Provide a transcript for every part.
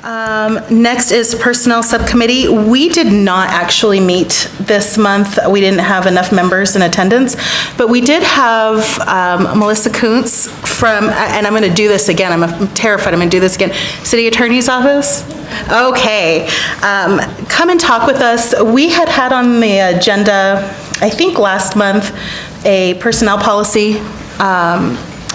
Next is Personnel Subcommittee. We did not actually meet this month. We didn't have enough members in attendance, but we did have Melissa Kuntz from, and I'm going to do this again, I'm terrified I'm going to do this again, City Attorney's Office? Okay. Come and talk with us. We had on the agenda, I think last month, a personnel policy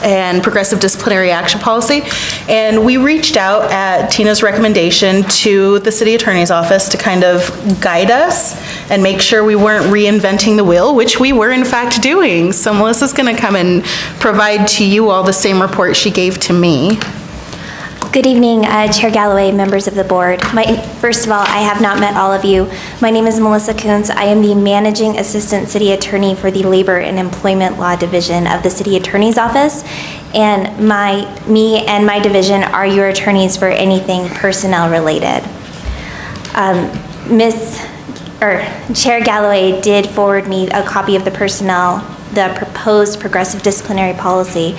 and progressive disciplinary action policy. And we reached out at Tina's recommendation to the city attorney's office to kind of guide us and make sure we weren't reinventing the wheel, which we were in fact doing. So Melissa's gonna come and provide to you all the same report she gave to me. Good evening, Chair Galloway, members of the board. First of all, I have not met all of you. My name is Melissa Kuntz. I am the Managing Assistant City Attorney for the Labor and Employment Law Division of the City Attorney's Office. And me and my division are your attorneys for anything personnel related. Chair Galloway did forward me a copy of the proposed progressive disciplinary policy.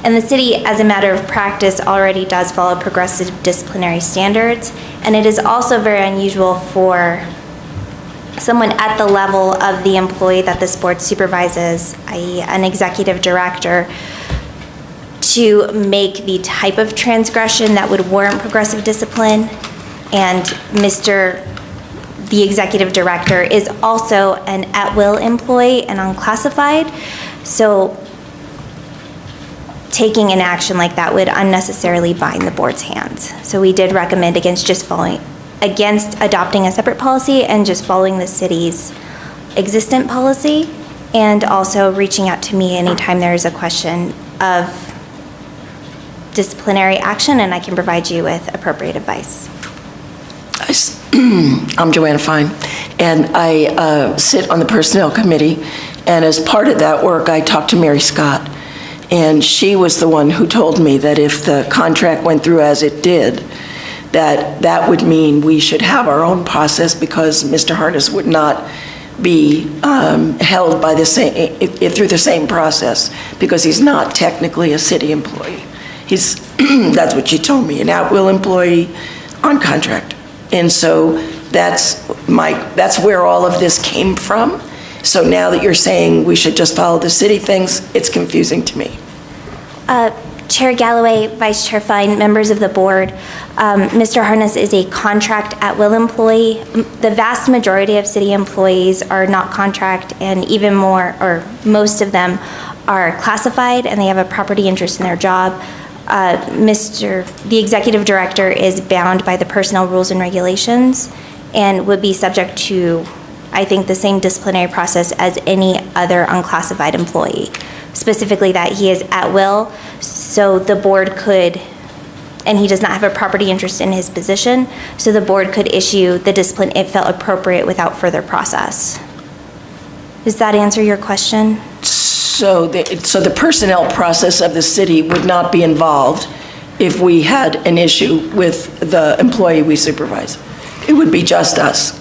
And the city, as a matter of practice, already does follow progressive disciplinary standards. And it is also very unusual for someone at the level of the employee that this board supervises, i.e. an executive director, to make the type of transgression that would warrant progressive discipline. And the executive director is also an at-will employee and unclassified. So taking an action like that would unnecessarily bind the board's hands. So we did recommend against adopting a separate policy and just following the city's existent policy, and also reaching out to me anytime there is a question of disciplinary action, and I can provide you with appropriate advice. I'm Joanna Fine, and I sit on the Personnel Committee, and as part of that work, I talked to Mary Scott. And she was the one who told me that if the contract went through as it did, that would mean we should have our own process, because Mr. Harness would not be held by through the same process, because he's not technically a city employee. He's, that's what she told me, an at-will employee on contract. And so that's where all of this came from. So now that you're saying we should just follow the city things, it's confusing to me. Chair Galloway, Vice Chair Fine, members of the board, Mr. Harness is a contract at-will employee. The vast majority of city employees are not contract, and even more, or most of them, are classified and they have a property interest in their job. The executive director is bound by the personnel rules and regulations and would be subject to, I think, the same disciplinary process as any other unclassified employee, specifically that he is at will, so the board could, and he does not have a property interest in his position, so the board could issue the discipline it felt appropriate without further process. Does that answer your question? So the personnel process of the city would not be involved if we had an issue with the employee we supervise. It would be just us.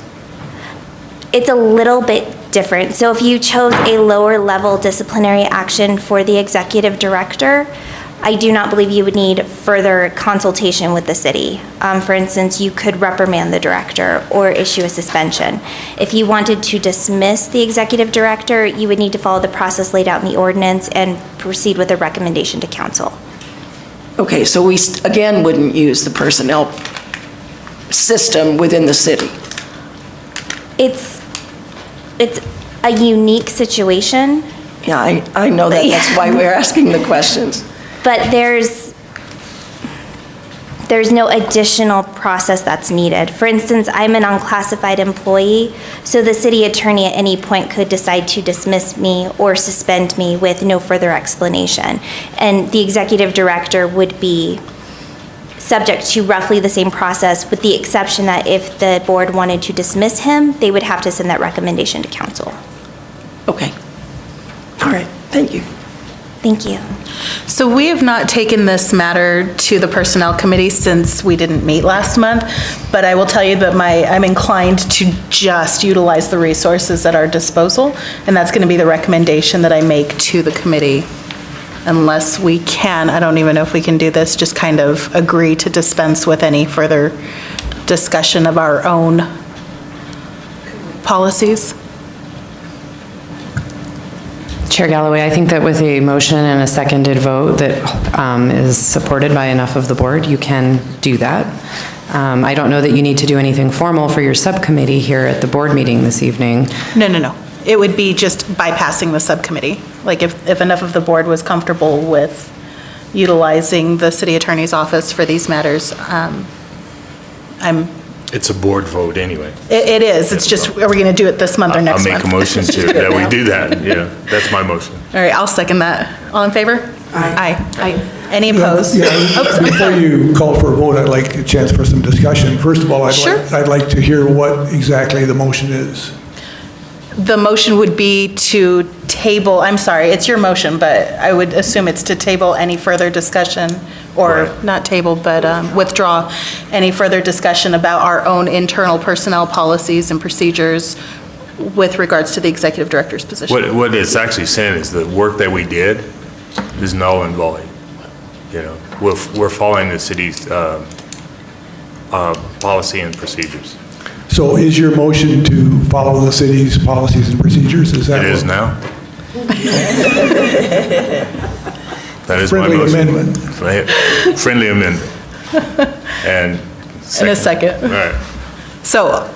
It's a little bit different. So if you chose a lower level disciplinary action for the executive director, I do not believe you would need further consultation with the city. For instance, you could reprimand the director or issue a suspension. If you wanted to dismiss the executive director, you would need to follow the process laid out in the ordinance and proceed with a recommendation to council. Okay, so we again wouldn't use the personnel system within the city. It's a unique situation. Yeah, I know that. That's why we're asking the questions. But there's no additional process that's needed. For instance, I'm an unclassified employee, so the city attorney at any point could decide to dismiss me or suspend me with no further explanation. And the executive director would be subject to roughly the same process, with the exception that if the board wanted to dismiss him, they would have to send that recommendation to council. Okay. All right. Thank you. Thank you. So we have not taken this matter to the Personnel Committee since we didn't meet last month, but I will tell you that I'm inclined to just utilize the resources at our disposal, and that's going to be the recommendation that I make to the committee unless we can, I don't even know if we can do this, just kind of agree to dispense with any further discussion of our own policies. Chair Galloway, I think that with a motion and a seconded vote that is supported by enough of the board, you can do that. I don't know that you need to do anything formal for your subcommittee here at the board meeting this evening. No. It would be just bypassing the subcommittee. Like if enough of the board was comfortable with utilizing the city attorney's office for these matters, It's a board vote anyway. It is, it's just, are we going to do it this month or next I'll month? make a motion that we do that, yeah, that's my motion. All right, I'll second that. All in favor? Aye. Any opposed? Yeah, Oops, I'm before sorry. you call for a vote, I'd like a chance for some discussion. First of all, Sure. I'd like to hear what exactly the motion is. The motion would be to table, I'm sorry, it's your motion, but I would assume it's to table any further discussion, or Right. not table, but withdraw any further discussion about our own internal personnel policies and procedures with regards to the executive director's position. What it's actually saying is the work that we did is null and void. You know, we're following the city's policy and procedures. So is your motion to follow the city's policies and procedures? Is that It is what- now. That is my Friendly motion. amendment. Friendly amendment. And In a second. All right. So,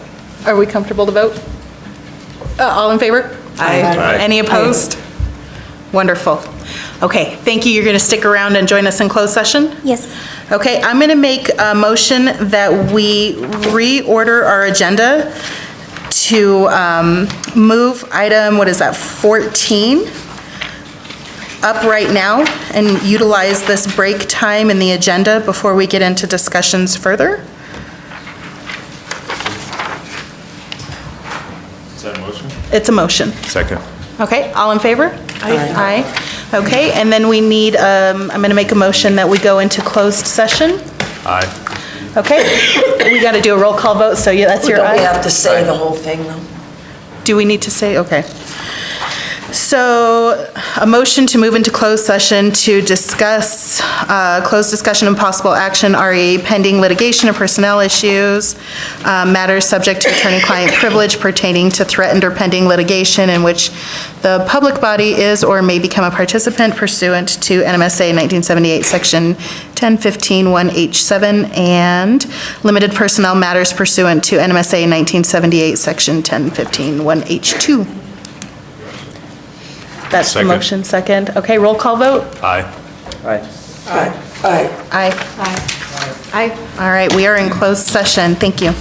are we comfortable to vote? All in favor? Aye. Any opposed? Wonderful. Okay, thank you. You're going to stick around and join us in closed session? Yes. Okay, I'm going to make a motion that we reorder our agenda to move item, 14, up right now and utilize this break time in the agenda before we get into discussions further. Is that a motion? It's a motion. Second. Okay, all in favor? Aye. Okay, and then we need, I'm going to make a motion that we go into closed session. Aye. Okay, we got to do a roll call vote, so yeah, that's your Don't we aye. have to say the whole thing, though? Do we need to say, okay. So, a motion to move into closed session to discuss, closed discussion and possible action, RE pending litigation or personnel issues, matters subject to attorney-client privilege pertaining to threatened or pending litigation in which the public body is or may become a participant pursuant to NMSA 1978, Section 1015-1H7, and limited personnel matters pursuant to NMSA 1978, Section 1015-1H2. That's the Second. motion, second. Okay, roll call vote? Aye. Aye. Aye. Aye. All right, we are in closed session. Thank you.